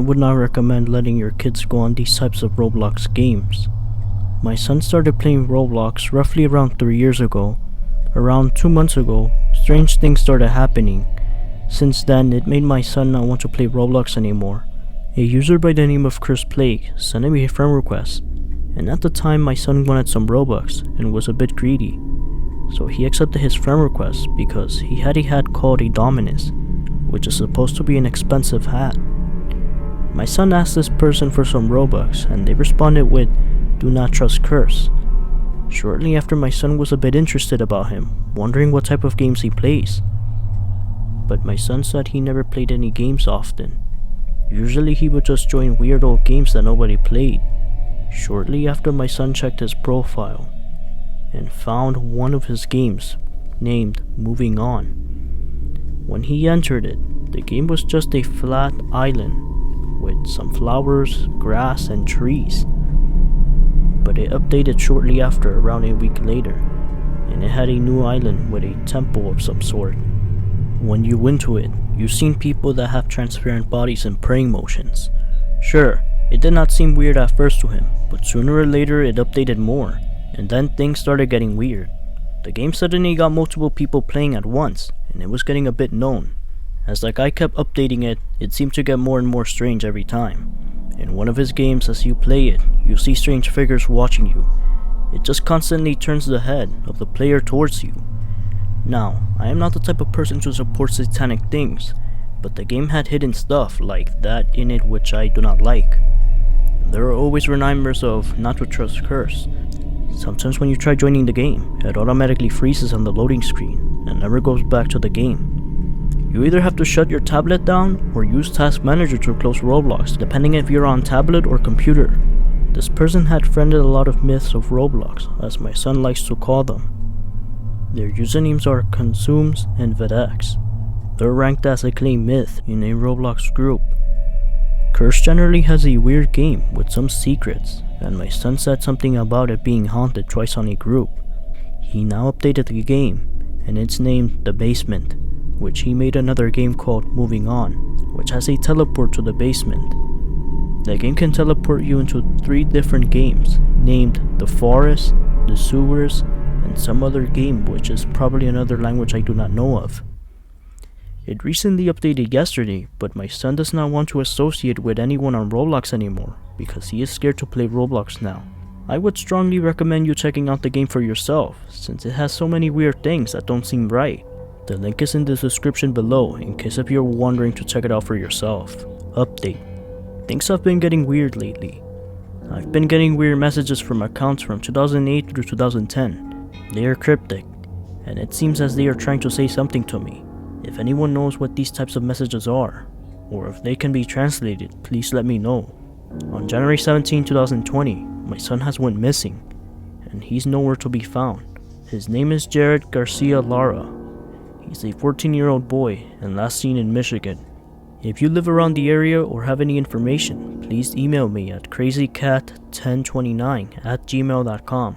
would not recommend letting your kids go on these types of Roblox games. My son started playing Roblox roughly around 3 years ago. Around 2 months ago, strange things started happening. Since then, it made my son not want to play Roblox anymore. A user by the name of Chris Plague sent me a friend request, and at the time my son wanted some Robux and was a bit greedy. So he accepted his friend request because he had a hat called a Dominus, which is supposed to be an expensive hat. My son asked this person for some Robux and they responded with, "Do not trust Curse." Shortly after, my son was a bit interested about him, wondering what type of games he plays. But my son said he never played any games often. Usually he would just join weird old games that nobody played. Shortly after, my son checked his profile and found one of his games named Moving On. When he entered it, the game was just a flat island with some flowers, grass, and trees. But it updated shortly after, around a week later, and it had a new island with a temple of some sort. When you went to it, you've seen people that have transparent bodies and praying motions. Sure, it did not seem weird at first to him, but sooner or later it updated more, and then things started getting weird. The game suddenly got multiple people playing at once, and it was getting a bit known. As the guy kept updating it, it seemed to get more and more strange every time. In one of his games, as you play it, you see strange figures watching you. It just constantly turns the head of the player towards you. Now, I am not the type of person to support satanic things, but the game had hidden stuff like that in it which I do not like. There are always reminders of not to trust Curse. Sometimes when you try joining the game, it automatically freezes on the loading screen and never goes back to the game. You either have to shut your tablet down or use Task Manager to close Roblox, depending if you're on tablet or computer. This person had friended a lot of myths of Roblox, as my son likes to call them. Their usernames are Consumes and Vedex. They're ranked as a claimed myth in a Roblox group. Curse generally has a weird game with some secrets, and my son said something about it being haunted twice on a group. He now updated the game, and it's named The Basement, which he made another game called Moving On, which has a teleport to the basement. The game can teleport you into 3 different games, named The Forest, The Sewers, and some other game which is probably another language I do not know of. It recently updated yesterday, but my son does not want to associate with anyone on Roblox anymore because he is scared to play Roblox now. I would strongly recommend you checking out the game for yourself, since it has so many weird things that don't seem right. The link is in the description below in case if you're wondering to check it out for yourself. Update. Things have been getting weird lately. I've been getting weird messages from accounts from 2008 through 2010. They are cryptic, and it seems as they are trying to say something to me. If anyone knows what these types of messages are, or if they can be translated, please let me know. On January 17, 2020, my son has went missing, and he's nowhere to be found. His name is Jared Garcia Lara. He's a 14-year-old boy and last seen in Michigan. If you live around the area or have any information, please email me at crazycat1029@gmail.com.